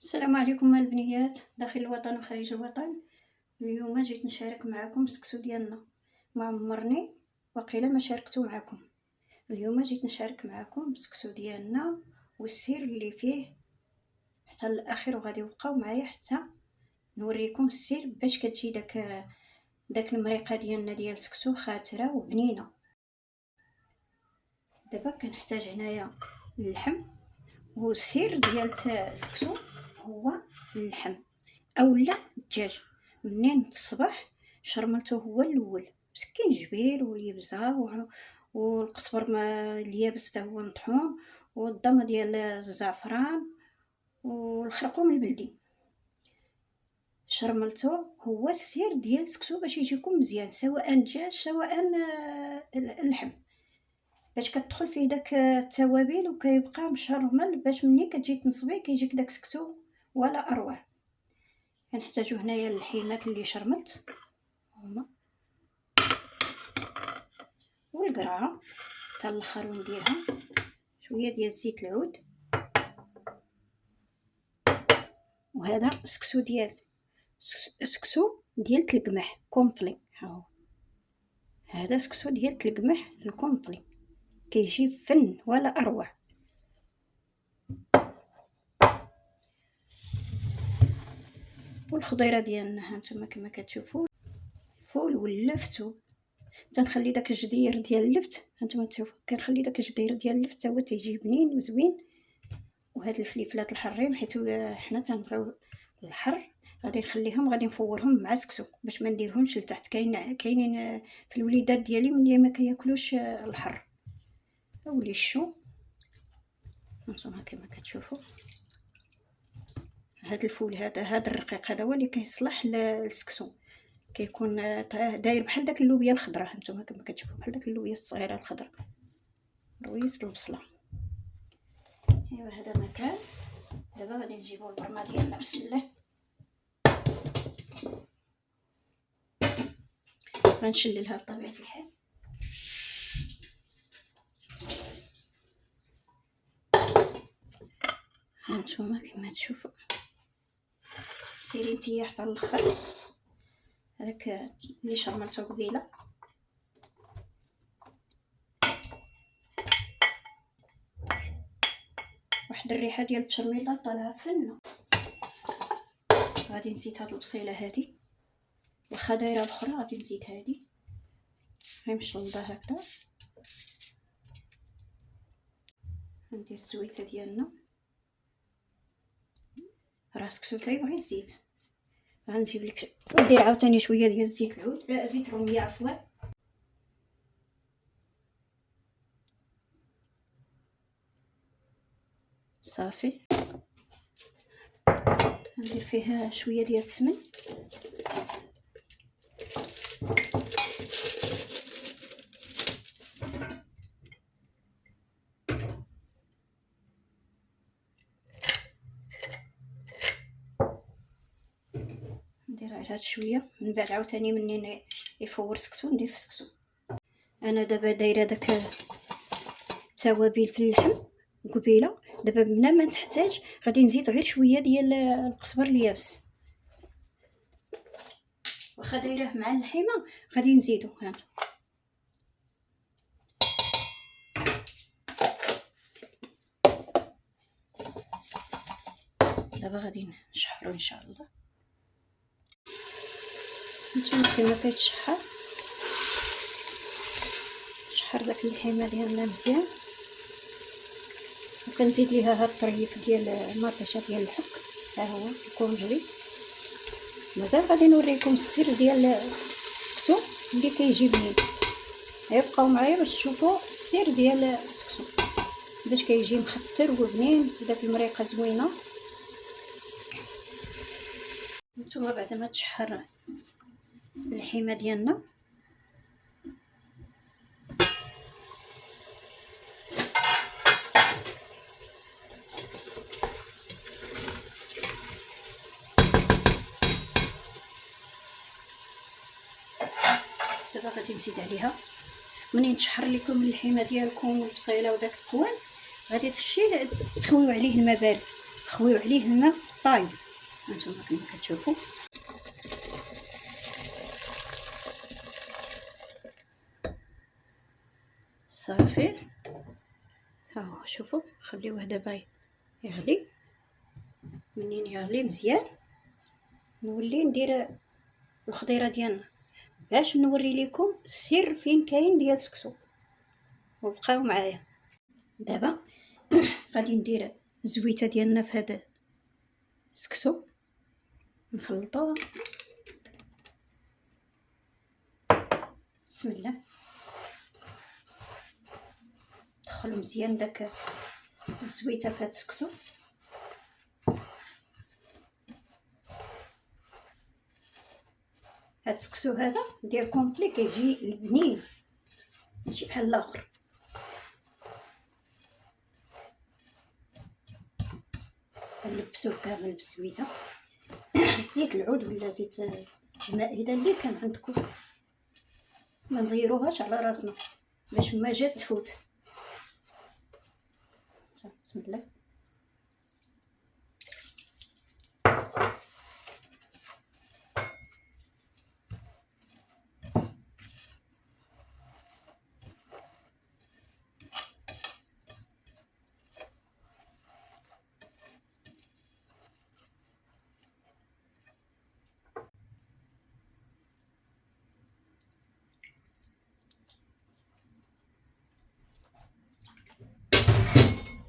السلام عليكم البنيات داخل الوطن وخارج الوطن. اليوم جيت نشارك معكم السكسو ديالنا. ما عمرني وقيله ما شاركتو معكم. اليوم جيت نشارك معكم السكسو ديالنا والسير اللي فيه حتى الاخر، وغادي يبقاو معايا حتى نوريكم السير باش كتجي داك المريقه ديالنا ديال السكسو خاتره وبنينه. دابا كنحتاج هنايا اللحم، والسير ديال السكسو هو اللحم اولا الدجاج. منين الصباح شرملته هو الاول، مسكين جبير واليبزه والقزبر ما اليابس حتى هو مطحون، والضمه ديال الزعفران والخرقوم البلدي. شرملته هو السير ديال السكسو باش يجيكم مزيان، سواء دجاج سواء اللحم، باش كتدخل فيه داك التوابل وكيبقى مشرمل، باش ملي كتجي تنصبيه كيجيك داك السكسو ولا اروع. كنحتاجو هنايا اللحيمات اللي شرملت هما، والقرعه حتى الاخر ونديرها شويه ديال زيت العود. وهذا سكسو ديال القمح كومبلي. ها هذا سكسو ديال القمح الكومبلي كيجي فن ولا اروع. والخضيره ديالنا هانتوما كما كتشوفوا، فول واللفت. تنخلي داك الجدير ديال اللفت، هانتوما تشوفوا كنخلي داك الجدير ديال اللفت هو تيجي بنين وزوين. وهاد الفليفلات الحارين حيت حنا تنبغيو الحر، غادي نخليهم غادي نفورهم مع السكسو باش ما نديرهمش لتحت. كاينين في الوليدات ديالي ملي ما كياكلوش الحر. اولي الشو هانتوما كما كتشوفوا، هاد الفول هذا الرقيق هذا هو اللي كيصلح للسكسو، كيكون داير بحال داك اللوبيا الخضراء. هانتوما كما كتشوفوا بحال داك اللوبيا الصغيره الخضراء رويس البصله. ايوا هذا مكان. دابا غادي نجيبوا البرمه ديالنا بسم الله، غنشللها بطبيعه الحال. هانتوما كما تشوفوا سيري نتيا حتى الاخر. هذاك اللي شرملته قبيله واحد الريحه ديال التشرميله طالعه فنه. غادي نزيد هاد البصيله هادي، واخا دايره الاخرى غادي نزيد هادي غير مشلضه هكذا. ندير الزويته ديالنا، راه السكسو تيبغي الزيت. غنجيب لك ندير عاوتاني شويه ديال زيت العود، زيت الروميه عفوا. صافي ندير فيه شويه ديال السمن، ندير غير هاد شويه. من بعد عاوتاني منين يفور السكسو ندير في السكسو. انا دابا دايره داك التوابل في اللحم قبيله. دابا بلا ما تحتاج غادي نزيد غير شويه ديال القزبر اليابس، واخا دايره مع اللحيمه غادي نزيدو. ها دابا غادي نشحرو ان شاء الله. نتوما كما كيتشحر شحر داك اللحيمه ديالنا مزيان، وكنزيد ليها هاد الطريف ديال المطيشه ديال الحك. ها هو الكونجلي. مازال غادي نوريكم السر ديال السكسو اللي كيجي بنين. غيبقاو معايا باش تشوفوا السر ديال السكسو باش كيجي مختر وبنين داك المريقه زوينه. نتوما بعد ما تشحر اللحيمه ديالنا دابا غادي نزيد عليها. منين تشحر لكم اللحيمه ديالكم والبصيله وداك القوام غادي تخويو عليه الماء بارد، خويو عليه الماء طايب هانتوما كما كتشوفوا. صافي ها هو شوفوا، خليوه دابا يغلي. منين يغلي مزيان نولي ندير الخضيره ديالنا باش نوري لكم السر فين كاين ديال السكسو. وبقاو معايا. دابا غادي ندير الزويته ديالنا في هذا السكسو، نخلطوها. بسم الله. دخلوا مزيان داك الزويته في هذا السكسو. هاد السكسو هذا ندير كومبلي كيجي بنين ماشي بحال الاخر. نلبسوه كامل بالزويته. زيت العود ولا زيت المائده اللي كان عندكم، ما نزيروهاش على راسنا باش ما جات تفوت. بسم الله.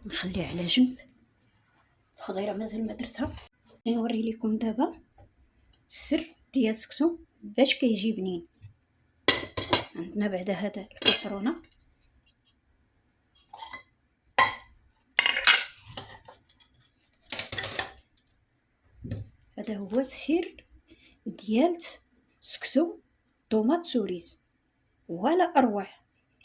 نخليه على جنب. الخضيره مازال ما درتها. نوري لكم دابا السر ديال السكسو باش كيجي بنين. عندنا بعدا هذا الكسرونه، هذا هو السر ديال السكسو طوماط سوريز ولا اروع،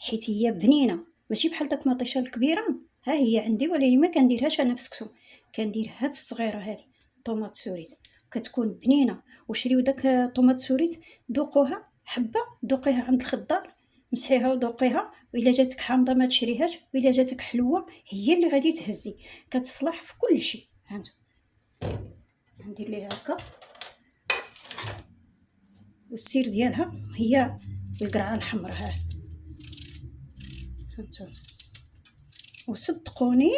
حيت هي بنينه ماشي بحال داك مطيشه الكبيره. ها هي عندي ولكن ما كنديرهاش انا في السكسو، كندير هاد الصغيره هذه طوماط سوريز، كتكون بنينه. وشريو داك طوماط سوريز، ذوقوها حبه، ذوقيها عند الخضار، مسحيها وذوقيها. والا جاتك حامضه ما تشريهاش، والا جاتك حلوه هي اللي غادي تهزي، كتصلح في كل شيء. هانتو ندير ليها هكا. والسير ديالها هي القرعه الحمراء. ها هانتو. وصدقوني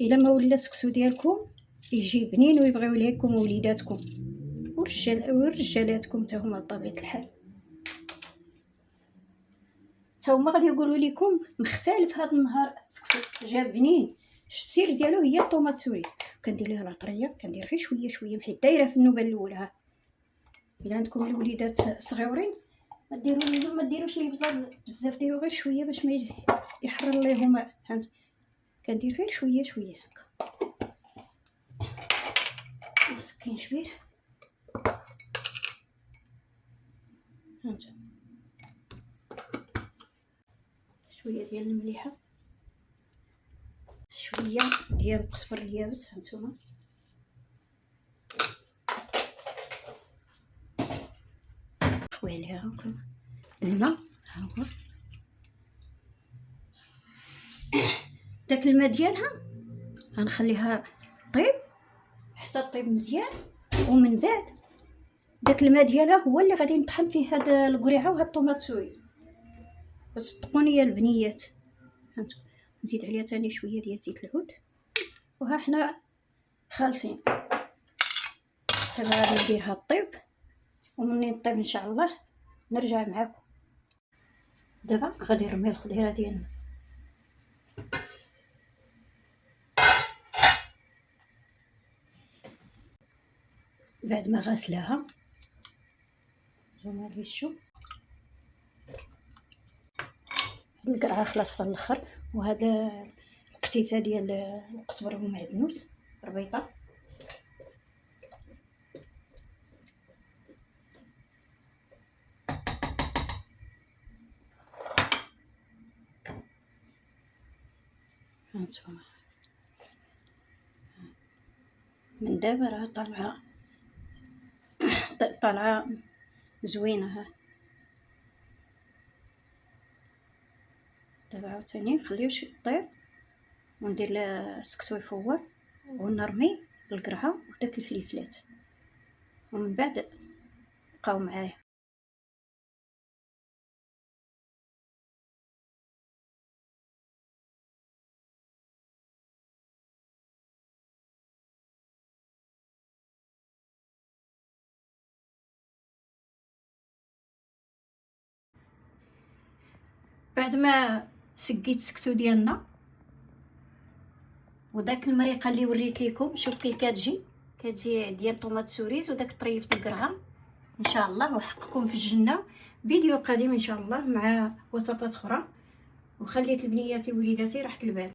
الا ما ولا السكسو ديالكم يجي بنين ويبغيو ليكم وليداتكم ورجالاتكم حتى هما بطبيعه الحال، حتى هما غادي يقولوا لكم مختلف هذا النهار السكسو جا بنين. السير ديالو هي الطوماط سوري. كندير ليها العطريه، كندير غير شويه شويه حيت دايره في النوبه الاولى. ها الا عندكم الوليدات صغيورين ما ديروش ليه بزاف، ديروا غير شويه باش ما يحرر ليهم. فهمت؟ كندير غير شويه شويه هكا. مسكين شبير. هانت شويه ديال المليحه، شويه ديال القزبر اليابس. هانتوما خوي عليها هكا الماء. ها هو داك الماء ديالها غنخليها طيب حتى طيب مزيان، ومن بعد داك الماء ديالها هو اللي غادي نطحن فيه هاد القريعه وهاد الطوماط سوريز. وصدقوني يا البنيات. هانتو نزيد عليها تاني شويه ديال زيت العود. وها حنا خالصين. دابا غادي نديرها طيب، ومنين طيب ان شاء الله نرجع معاكم. دابا غادي نرمي الخضيره ديالنا. بعد ما غاسلاها زعما ليشو القرعه خلاص الاخر. وهذا القتيته ديال القزبر والمعدنوس ربيطه. هانتوما من دابا راه طالعه زوينه. ها دابا عاوتاني نخليوه طيب وندير له السكسو يفور ونرمي القرعه داك الفليفلات، ومن بعد بقاو معايا. بعد ما سقيت السكتو ديالنا وداك المريقه اللي وريت لكم، شوف كي كتجي ديال طوماط سوريز وداك الطريف د القرعه. ان شاء الله وحقكم في الجنه. فيديو قادم ان شاء الله مع وصفات اخرى، وخليت البنياتي ووليداتي راحه البال.